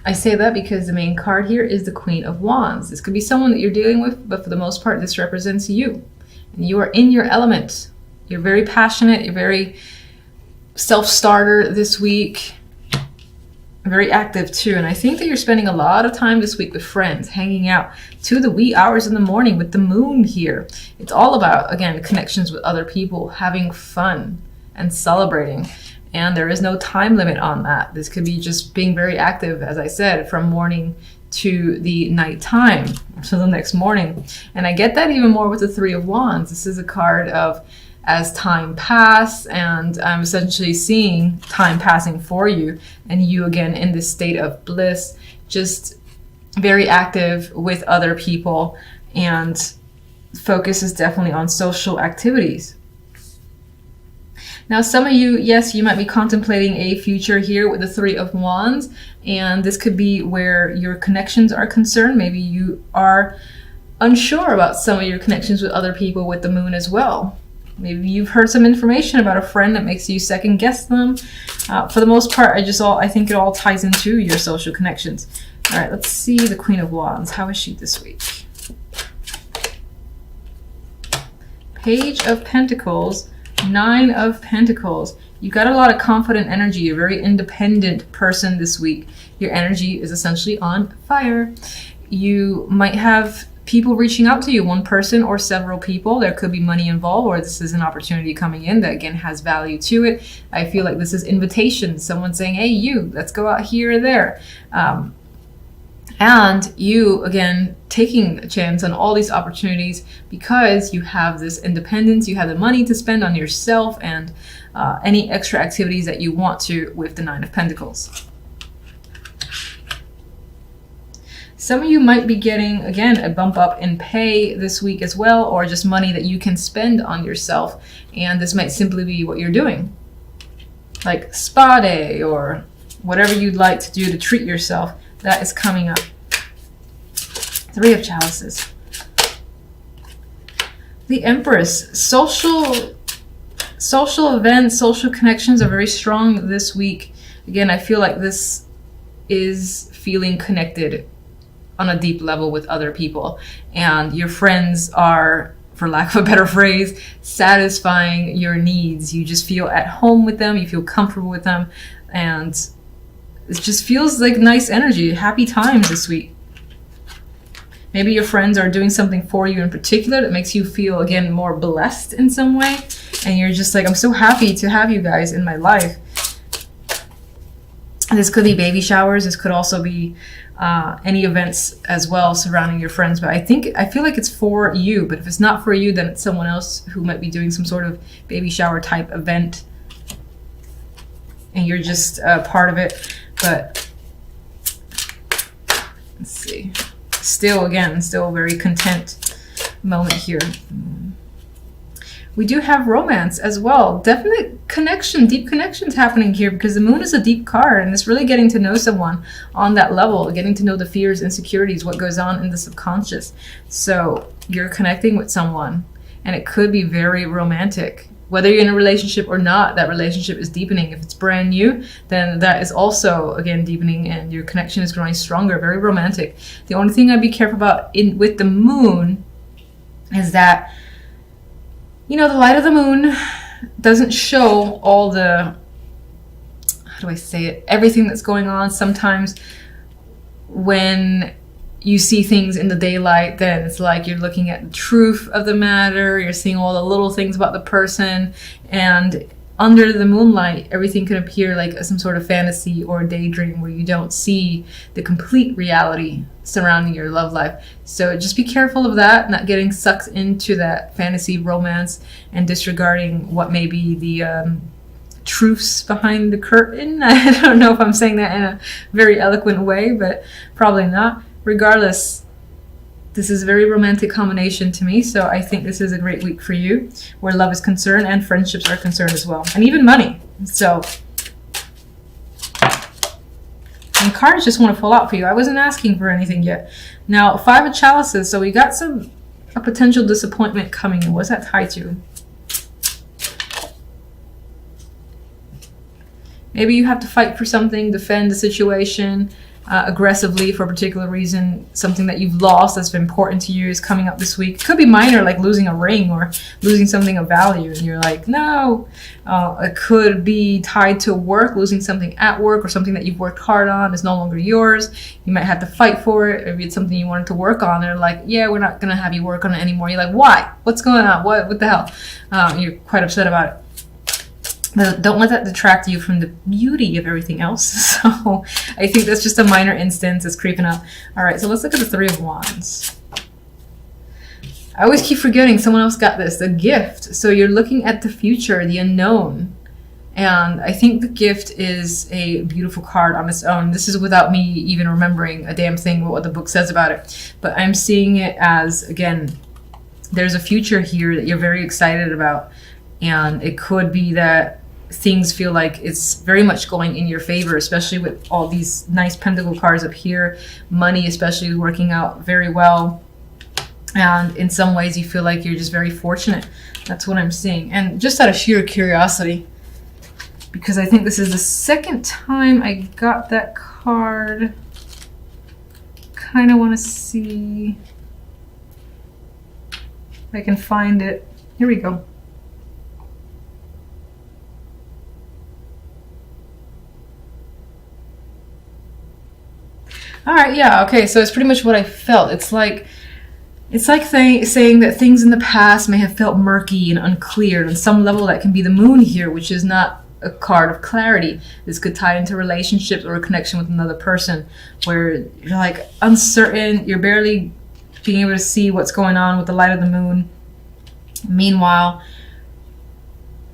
I say that because the main card here is the Queen of Wands. This could be someone that you're dealing with, but for the most part, this represents you. And you are in your element. You're very passionate. You're very self-starter this week. Very active too. And I think that you're spending a lot of time this week with friends, hanging out to the wee hours in the morning with the moon here. It's all about, again, connections with other people, having fun and celebrating. And there is no time limit on that. This could be just being very active, as I said, from morning to the nighttime, so the next morning. And I get that even more with the Three of Wands. This is a card of as time pass, and I'm essentially seeing time passing for you, and you again in this state of bliss, just very active with other people, and focus is definitely on social activities. Now, some of you, yes, you might be contemplating a future here with the Three of Wands, and this could be where your connections are concerned. Maybe you are unsure about some of your connections with other people with the moon as well. Maybe you've heard some information about a friend that makes you second guess them. For the most part, I think it all ties into your social connections. All right, let's see the Queen of Wands. How is she this week? Page of Pentacles, Nine of Pentacles. You got a lot of confident energy. You're a very independent person this week. Your energy is essentially on fire. You might have people reaching out to you, one person or several people. There could be money involved, or this is an opportunity coming in that again has value to it. I feel like this is invitation. Someone saying, hey, you, let's go out here or there. And you, again, taking a chance on all these opportunities because you have this independence, you have the money to spend on yourself and any extra activities that you want to with the Nine of Pentacles. Some of you might be getting, again, a bump up in pay this week as well, or just money that you can spend on yourself. And this might simply be what you're doing, like spa day or whatever you'd like to do to treat yourself. That is coming up. Three of Chalices. The Empress. Social events, social connections are very strong this week. Again, I feel like this is feeling connected on a deep level with other people, and your friends are, for lack of a better phrase, satisfying your needs. You just feel at home with them, you feel comfortable with them, and it just feels like nice energy, happy times this week. Maybe your friends are doing something for you in particular that makes you feel, again, more blessed in some way, and you're just like, I'm so happy to have you guys in my life. This could be baby showers. This could also be any events as well surrounding your friends. But I feel like it's for you. But if it's not for you, then it's someone else who might be doing some sort of baby shower type event, and you're just part of it. But let's see. Still a very content moment here. We do have romance as well. Definite connection, deep connections happening here because the moon is a deep card, and it's really getting to know someone on that level, getting to know the fears, insecurities, what goes on in the subconscious. So you're connecting with someone, and it could be very romantic. Whether you're in a relationship or not, that relationship is deepening. If it's brand new, then that is also, again, deepening, and your connection is growing stronger, very romantic. The only thing I'd be careful about with the moon is that, you know, the light of the moon doesn't show all the, how do I say it, everything that's going on. Sometimes when you see things in the daylight, then it's like you're looking at the truth of the matter, you're seeing all the little things about the person, and under the moonlight, everything can appear like some sort of fantasy or daydream where you don't see the complete reality surrounding your love life. So just be careful of that, not getting sucked into that fantasy romance and disregarding what may be the truths behind the curtain. I don't know if I'm saying that in a very eloquent way, but probably not. Regardless, this is a very romantic combination to me, so I think this is a great week for you, where love is concerned and friendships are concerned as well, and even money. So, and cards just want to pull out for you. I wasn't asking for anything yet. Now, Five of Chalices, so we got a potential disappointment coming in. What's that tied to? Maybe you have to fight for something, defend the situation, aggressively for a particular reason. Something that you've lost that's been important to you is coming up this week. It could be minor, like losing a ring or losing something of value, and you're like, no. It could be tied to work, losing something at work, or something that you've worked hard on is no longer yours. You might have to fight for it. Maybe it's something you wanted to work on. They're like, yeah, we're not going to have you work on it anymore. You're like, why? What's going on? What the hell? You're quite upset about it. But don't let that detract you from the beauty of everything else. So I think that's just a minor instance. It's creeping up. All right, so let's look at the Three of Wands. I always keep forgetting someone else got this. The Gift. So you're looking at the future, the unknown. And I think the Gift is a beautiful card on its own. This is without me even remembering a damn thing what the book says about it. But I'm seeing it as, again, there's a future here that you're very excited about. And it could be that things feel like it's very much going in your favor, especially with all these nice pentacle cards up here. Money especially is working out very well. And in some ways you feel like you're just very fortunate. That's what I'm seeing. And just out of sheer curiosity, because I think this is the second time I got that card. Kind of want to see if I can find it. Here we go. All right, yeah, okay, so it's pretty much what I felt. It's like saying that things in the past may have felt murky and unclear. On some level, that can be the Moon here, which is not a card of clarity. This could tie into relationships or a connection with another person, where you're like uncertain, you're barely being able to see what's going on with the light of the moon. Meanwhile,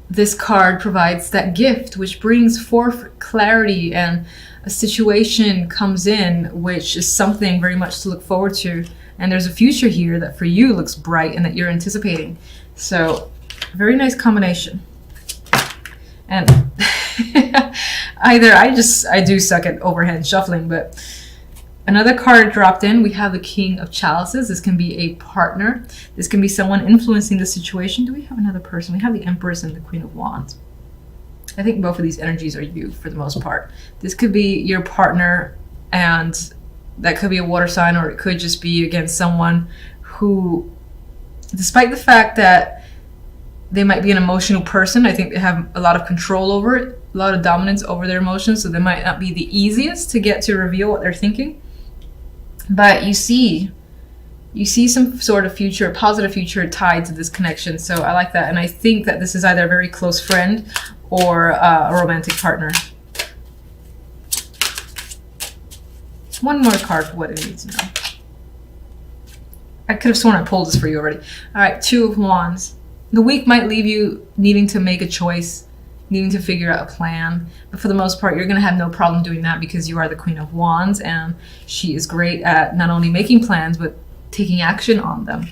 this card provides that gift, which brings forth clarity, and a situation comes in, which is something very much to look forward to. And there's a future here that for you looks bright and that you're anticipating. So, very nice combination. And either I do suck at overhand shuffling, but another card dropped in. We have the King of Chalices. This can be a partner. This can be someone influencing the situation. Do we have another person? We have the Empress and the Queen of Wands. I think both of these energies are you for the most part. This could be your partner, and that could be a water sign, or it could just be, again, someone who, despite the fact that they might be an emotional person, I think they have a lot of control over it, a lot of dominance over their emotions, so they might not be the easiest to get to reveal what they're thinking. But you see some sort of future, a positive future tied to this connection. So I like that. And I think that this is either a very close friend or a romantic partner. One more card for what it needs now. I could have sworn I pulled this for you already. All right, Two of Wands. The week might leave you needing to make a choice, needing to figure out a plan. But for the most part, you're going to have no problem doing that because you are the Queen of Wands, and she is great at not only making plans, but taking action on them.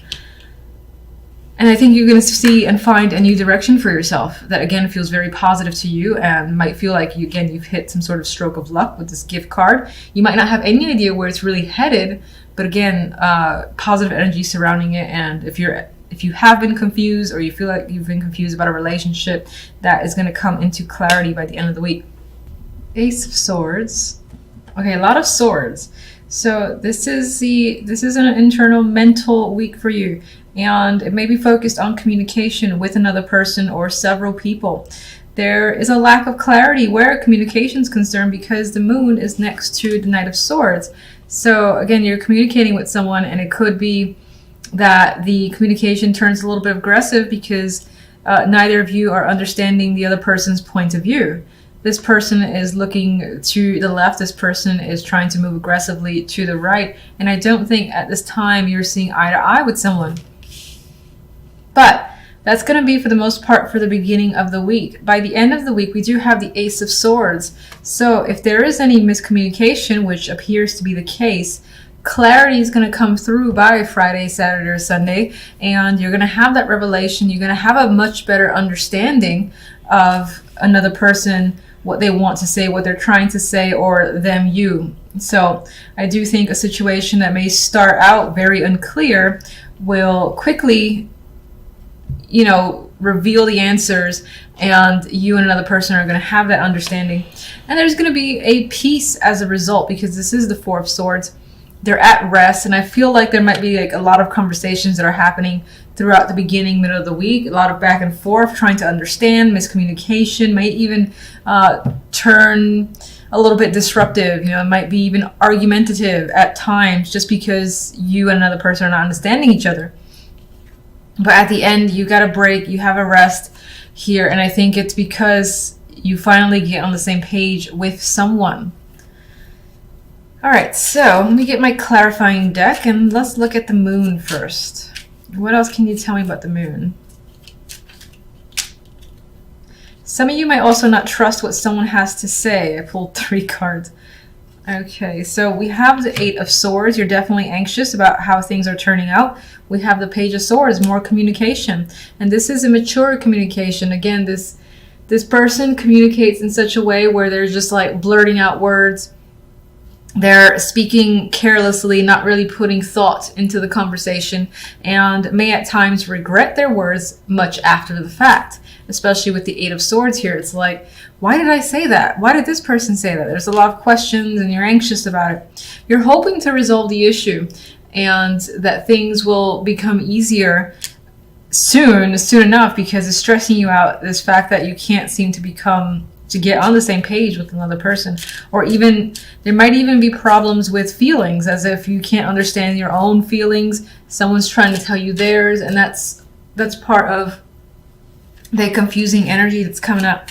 And I think you're going to see and find a new direction for yourself that, again, feels very positive to you and might feel like, you've hit some sort of stroke of luck with this gift card. You might not have any idea where it's really headed, but again, positive energy surrounding it. And if you have been confused, or you feel like you've been confused about a relationship, that is going to come into clarity by the end of the week. Ace of Swords. Okay, a lot of swords. So this is an internal mental week for you, and it may be focused on communication with another person or several people. There is a lack of clarity where communication is concerned because the moon is next to the Knight of Swords. So again, you're communicating with someone, and it could be that the communication turns a little bit aggressive because neither of you are understanding the other person's point of view. This person is looking to the left, this person is trying to move aggressively to the right, and I don't think at this time you're seeing eye to eye with someone. But that's going to be, for the most part, for the beginning of the week. By the end of the week, we do have the Ace of Swords. So if there is any miscommunication, which appears to be the case, clarity is going to come through by Friday, Saturday, or Sunday, and you're going to have that revelation. You're going to have a much better understanding of another person, what they want to say, what they're trying to say, or them, you. So I do think a situation that may start out very unclear will quickly, you know, reveal the answers, and you and another person are going to have that understanding. And there's going to be a peace as a result, because this is the Four of Swords. They're at rest, and I feel like there might be like a lot of conversations that are happening throughout the beginning, middle of the week, a lot of back and forth, trying to understand, miscommunication, might even turn a little bit disruptive, you know, it might be even argumentative at times, just because you and another person are not understanding each other. But at the end, you got a break, you have a rest here, and I think it's because you finally get on the same page with someone. All right, so let me get my clarifying deck, and let's look at the moon first. What else can you tell me about the moon? Some of you might also not trust what someone has to say. I pulled 3 cards. Okay, so we have the 8 of Swords. You're definitely anxious about how things are turning out. We have the Page of Swords, more communication. And this is a mature communication. Again, this person communicates in such a way where they're just like blurting out words. They're speaking carelessly, not really putting thought into the conversation, and may at times regret their words much after the fact, especially with the 8 of Swords here. It's like, why did I say that? Why did this person say that? There's a lot of questions and you're anxious about it. You're hoping to resolve the issue and that things will become easier soon enough, because it's stressing you out, this fact that you can't seem to get on the same page with another person. Or even, there might even be problems with feelings, as if you can't understand your own feelings. Someone's trying to tell you theirs, and that's part of the confusing energy that's coming up.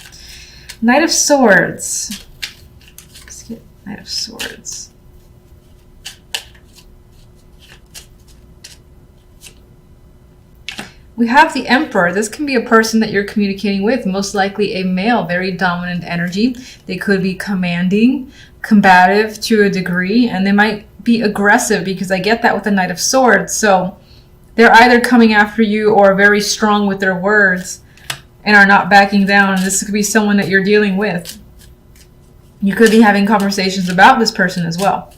Knight of Swords. Let's get Knight of Swords. We have the Emperor. This can be a person that you're communicating with, most likely a male, very dominant energy. They could be commanding, combative to a degree, and they might be aggressive, because I get that with the Knight of Swords. So they're either coming after you or very strong with their words and are not backing down. This could be someone that you're dealing with. You could be having conversations about this person as well.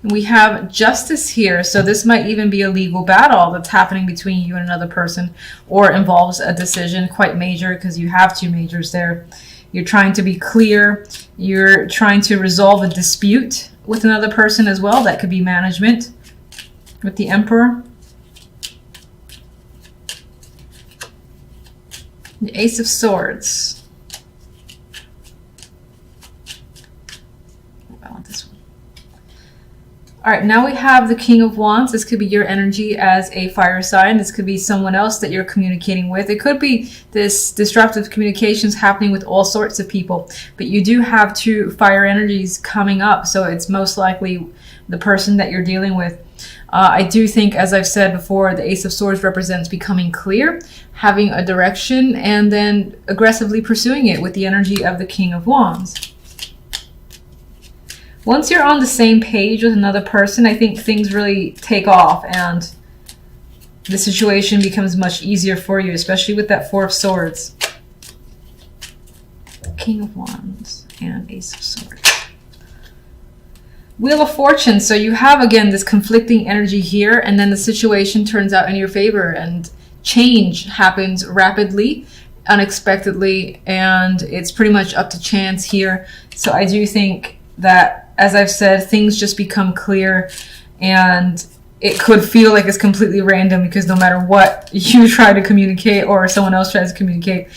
We have Justice here, so this might even be a legal battle that's happening between you and another person, or involves a decision quite major, because you have 2 majors there. You're trying to be clear. You're trying to resolve a dispute with another person as well. That could be management with the Emperor. The Ace of Swords. I want this one. All right, now we have the King of Wands. This could be your energy as a fire sign. This could be someone else that you're communicating with. It could be this disruptive communications happening with all sorts of people. But you do have 2 fire energies coming up, so it's most likely the person that you're dealing with. I do think, as I've said before, the Ace of Swords represents becoming clear, having a direction, and then aggressively pursuing it with the energy of the King of Wands. Once you're on the same page with another person, I think things really take off and the situation becomes much easier for you, especially with that 4 of Swords. King of Wands and Ace of Swords. Wheel of Fortune. So you have, again, this conflicting energy here, and then the situation turns out in your favor, and change happens rapidly, unexpectedly, and it's pretty much up to chance here. So I do think that, as I've said, things just become clear, and it could feel like it's completely random, because no matter what you try to communicate or someone else tries to communicate,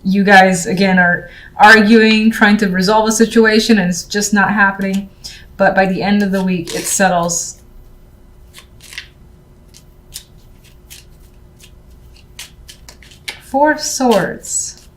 you guys, again, are arguing, trying to resolve a situation, and it's just not happening. But by the end of the week, it settles. Four of Swords.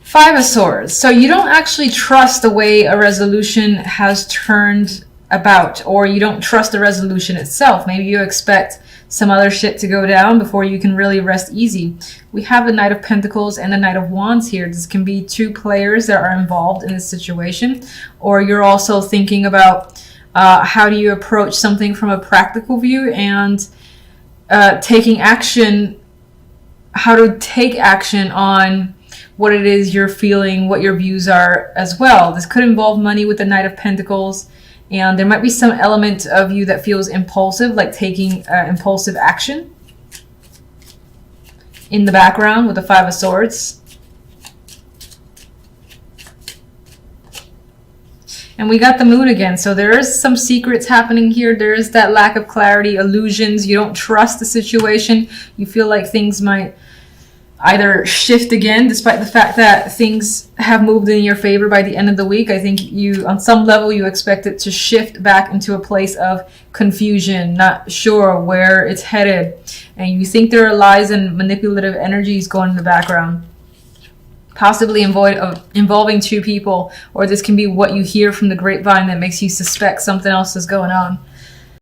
5 of Swords. So you don't actually trust the way a resolution has turned about, or you don't trust the resolution itself. Maybe you expect some other shit to go down before you can really rest easy. We have the Knight of Pentacles and the Knight of Wands here. This can be 2 players that are involved in this situation, or you're also thinking about how do you approach something from a practical view, and taking action, how to take action on what it is you're feeling, what your views are as well. This could involve money with the Knight of Pentacles, And there might be some element of you that feels impulsive, like taking impulsive action in the background with the Five of Swords. And we got the moon again. So there is some secrets happening here. There is that lack of clarity, illusions. You don't trust the situation. You feel like things might either shift again, despite the fact that things have moved in your favor by the end of the week. I think you, on some level, you expect it to shift back into a place of confusion, not sure where it's headed. And you think there are lies and manipulative energies going in the background, possibly involving two people, or this can be what you hear from the grapevine that makes you suspect something else is going on.